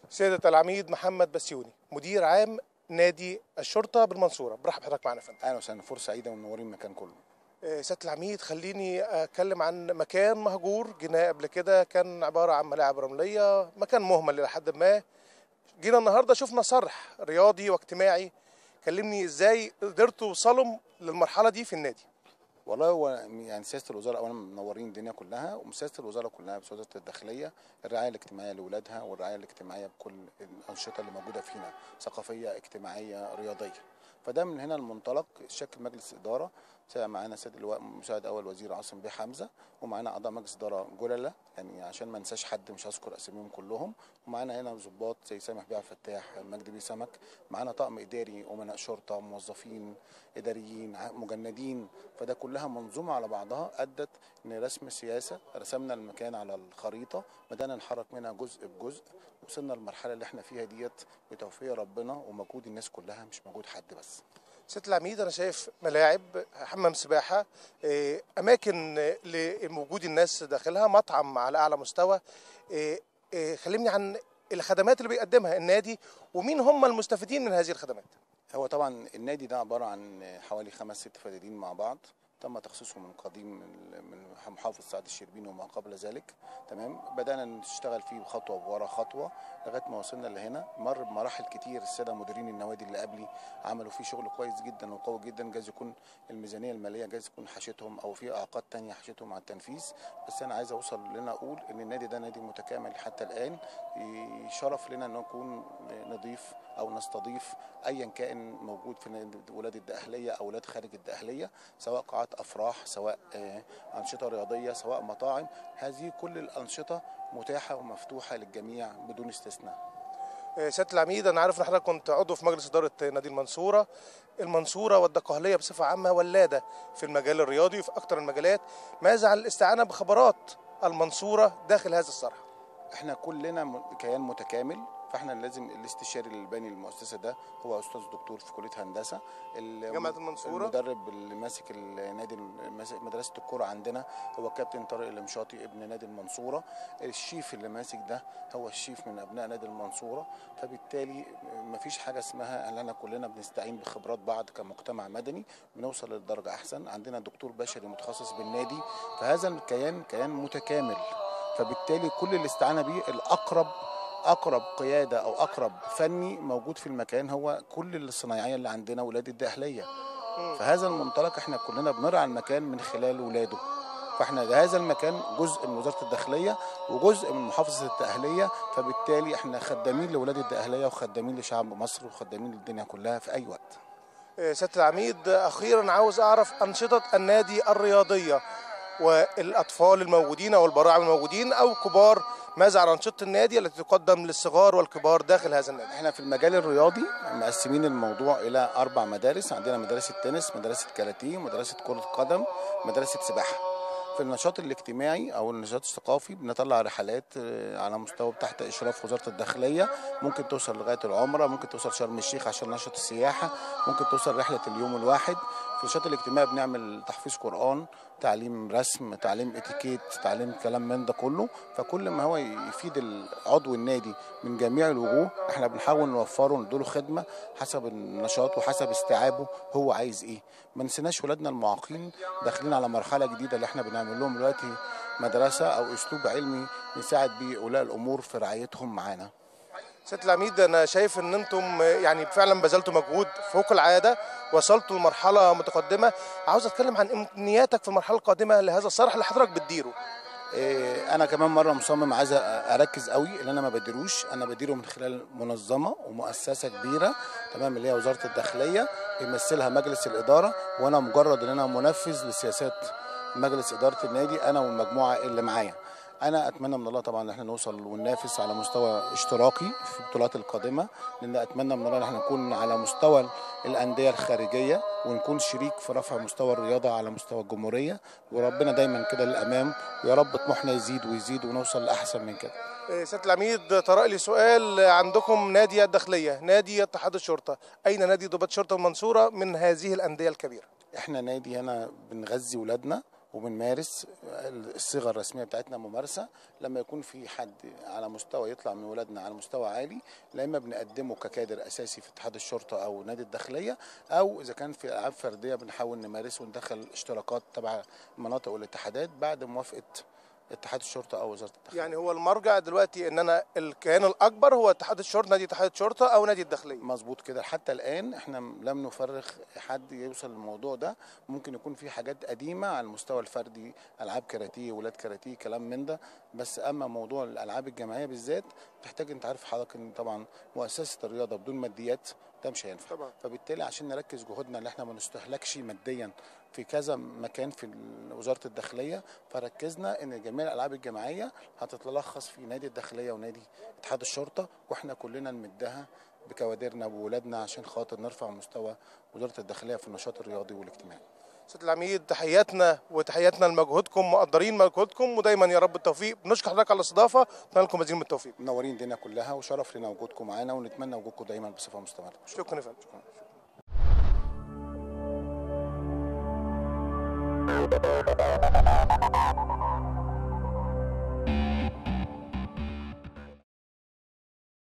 سيادة العميد محمد بسيوني مدير عام نادي الشرطة بالمنصورة، برحب بحضرتك معنا يا فندم. اهلا وسهلا، فرصة سعيدة ومنورين المكان كله. سيادة العميد خليني اتكلم عن مكان مهجور جيناه قبل كده، كان عبارة عن ملاعب رملية، مكان مهمل إلى حد ما. جينا النهارده شفنا صرح رياضي واجتماعي، كلمني ازاي قدرتوا توصلوا للمرحلة دي في النادي؟ والله هو يعني سياسة الوزارة أولا منورين الدنيا كلها، وسياسة الوزارة كلها بوزارة الداخلية الرعاية الاجتماعية لأولادها والرعاية الاجتماعية بكل الأنشطة اللي موجودة فينا، ثقافية اجتماعية رياضية. فده من هنا المنطلق شكل مجلس إدارة، معانا سيد اللواء مساعد أول وزير عاصم بيه حمزة، ومعانا أعضاء مجلس إدارة جللة، يعني عشان ما ننساش حد مش هذكر أساميهم كلهم، ومعانا هنا ضباط زي سامح بيه فتاح، مجدي بيه سمك، معانا طقم إداري، أمناء شرطة، موظفين إداريين، مجندين. فده كلها منظومة على بعضها أدت إن رسم سياسة، رسمنا المكان على الخريطة، بدأنا نحرك منها جزء بجزء، وصلنا للمرحلة اللي احنا فيها ديت بتوفيق ربنا ومجهود الناس كلها، مش مجهود حد بس. سيادة العميد أنا شايف ملاعب، حمام سباحة، أماكن لوجود الناس داخلها، مطعم على أعلى مستوى. كلمني عن الخدمات اللي بيقدمها النادي ومين هم المستفيدين من هذه الخدمات. هو طبعا النادي ده عبارة عن حوالي 5-6 فدادين مع بعض، تم تخصيصه من قديم من محافظ سعد الشربيني وما قبل ذلك. تمام، بدأنا نشتغل فيه خطوة ورا خطوة لغاية ما وصلنا لهنا. مر بمراحل كتير، السادة مديرين النوادي اللي قبلي عملوا فيه شغل كويس جدا وقوي جدا، جايز يكون الميزانية المالية جايز يكون حاشتهم أو في إعاقات تانية حاشتهم على التنفيذ، بس أنا عايز أوصل لنا أقول إن النادي ده نادي متكامل حتى الآن، شرف لنا إن نكون نضيف أو نستضيف أيا كان موجود في ولاد الدقهلية أو ولاد خارج الدقهلية، سواء قاعات أفراح، سواء أنشطة رياضية، سواء مطاعم. هذه كل الأنشطة متاحة ومفتوحة للجميع بدون استثناء. سيادة العميد أنا عارف إن حضرتك كنت عضو في مجلس إدارة نادي المنصورة. المنصورة والدقهلية بصفة عامة ولادة في المجال الرياضي وفي أكثر المجالات، ماذا عن الاستعانة بخبرات المنصورة داخل هذا الصرح؟ احنا كلنا كيان متكامل، فاحنا لازم الاستشاري اللي باني المؤسسه ده هو استاذ دكتور في كليه هندسه جامعه المنصوره. المدرب اللي ماسك النادي مدرسه الكوره عندنا هو كابتن طارق المشاطي ابن نادي المنصوره. الشيف اللي ماسك ده هو الشيف من ابناء نادي المنصوره. فبالتالي مفيش حاجه اسمها ان انا كلنا بنستعين بخبرات بعض كمجتمع مدني بنوصل للدرجه احسن. عندنا دكتور بشري متخصص بالنادي، فهذا الكيان كيان متكامل. فبالتالي كل اللي استعانى بيه اقرب قياده او اقرب فني موجود في المكان هو كل الصنايعيه اللي عندنا ولاد الدقهليه. فهذا المنطلق احنا كلنا بنرعى المكان من خلال ولاده. فاحنا هذا المكان جزء من وزاره الداخليه وجزء من محافظه الدقهليه، فبالتالي احنا خدامين لولاد الدقهليه وخدامين لشعب مصر وخدامين للدنيا كلها في اي وقت. سياده العميد اخيرا عاوز اعرف انشطه النادي الرياضيه والاطفال الموجودين او البراعم الموجودين او كبار، ماذا عن انشطه النادي التي تقدم للصغار والكبار داخل هذا النادي؟ احنا في المجال الرياضي مقسمين الموضوع الى 4 مدارس، عندنا مدرسه تنس، مدرسه كاراتيه، مدرسه كره قدم، مدرسه سباحه. في النشاط الاجتماعي او النشاط الثقافي بنطلع رحلات على مستوى تحت اشراف وزاره الداخليه، ممكن توصل لغايه العمره، ممكن توصل شرم الشيخ عشان نشاط السياحه، ممكن توصل رحله اليوم الواحد. في النشاط الاجتماعي بنعمل تحفيظ قران، تعليم رسم، تعليم اتيكيت، تعليم كلام من ده كله. فكل ما هو يفيد عضو النادي من جميع الوجوه احنا بنحاول نوفره نديله خدمه حسب النشاط وحسب استيعابه هو عايز ايه. ما نسيناش ولادنا المعاقين داخلين على مرحله جديده اللي احنا بنعمل لهم دلوقتي مدرسه او اسلوب علمي نساعد بيه اولياء الامور في رعايتهم معانا. سيادة العميد أنا شايف إن أنتم يعني فعلا بذلتوا مجهود فوق العادة، وصلتوا لمرحلة متقدمة. عاوز أتكلم عن إمكانياتك في المرحلة القادمة لهذا الصرح اللي حضرتك بتديره. أنا كمان مرة مصمم عايز أركز قوي إن أنا ما بديروش، أنا بديره من خلال منظمة ومؤسسة كبيرة تمام اللي هي وزارة الداخلية بيمثلها مجلس الإدارة، وأنا مجرد إن أنا منفذ لسياسات مجلس إدارة النادي أنا والمجموعة اللي معايا. انا اتمنى من الله طبعا ان احنا نوصل وننافس على مستوى اشتراكي في البطولات القادمه، لان اتمنى من الله ان احنا نكون على مستوى الانديه الخارجيه ونكون شريك في رفع مستوى الرياضه على مستوى الجمهوريه، وربنا دايما كده للامام، ويا رب طموحنا يزيد ويزيد ونوصل لاحسن من كده. سيادة العميد طرق لي سؤال، عندكم نادي الداخليه، نادي اتحاد الشرطه، اين نادي ضباط شرطه المنصوره من هذه الانديه الكبيره؟ احنا نادي هنا بنغذي ولادنا وبنمارس الصيغه الرسميه بتاعتنا ممارسه. لما يكون في حد على مستوى يطلع من ولادنا على مستوى عالي، لا اما بنقدمه ككادر اساسي في اتحاد الشرطه او نادي الداخليه، او اذا كان في العاب فرديه بنحاول نمارسه وندخل اشتراكات تبع المناطق والاتحادات بعد موافقه اتحاد الشرطه او وزاره الداخليه. يعني هو المرجع دلوقتي ان انا الكيان الاكبر هو اتحاد الشرطه، نادي اتحاد الشرطه او نادي الداخليه. مظبوط كده. حتى الان احنا لم نفرغ حد يوصل للموضوع ده. ممكن يكون في حاجات قديمه على المستوى الفردي، العاب كاراتيه، ولاد كاراتيه، كلام من ده. بس اما موضوع الالعاب الجماعيه بالذات تحتاج، انت عارف حضرتك ان طبعا مؤسسه الرياضه بدون ماديات ده مش هينفع طبعا. فبالتالي عشان نركز جهودنا ان احنا ما نستهلكش ماديا في كذا مكان في وزاره الداخليه، فركزنا ان جميع الالعاب الجماعيه هتتلخص في نادي الداخليه ونادي اتحاد الشرطه، واحنا كلنا نمدها بكوادرنا وولادنا عشان خاطر نرفع مستوى وزاره الداخليه في النشاط الرياضي والاجتماعي. سيادة العميد، تحياتنا وتحياتنا لمجهودكم، مقدرين مجهودكم، ودايما يا رب التوفيق. بنشكر حضرتك على الاستضافه، ونتمنى لكم مزيد من التوفيق. منورين الدنيا كلها، وشرف لنا وجودكم معانا، ونتمنى وجودكم دايما بصفه مستمره. شكرا يا فندم.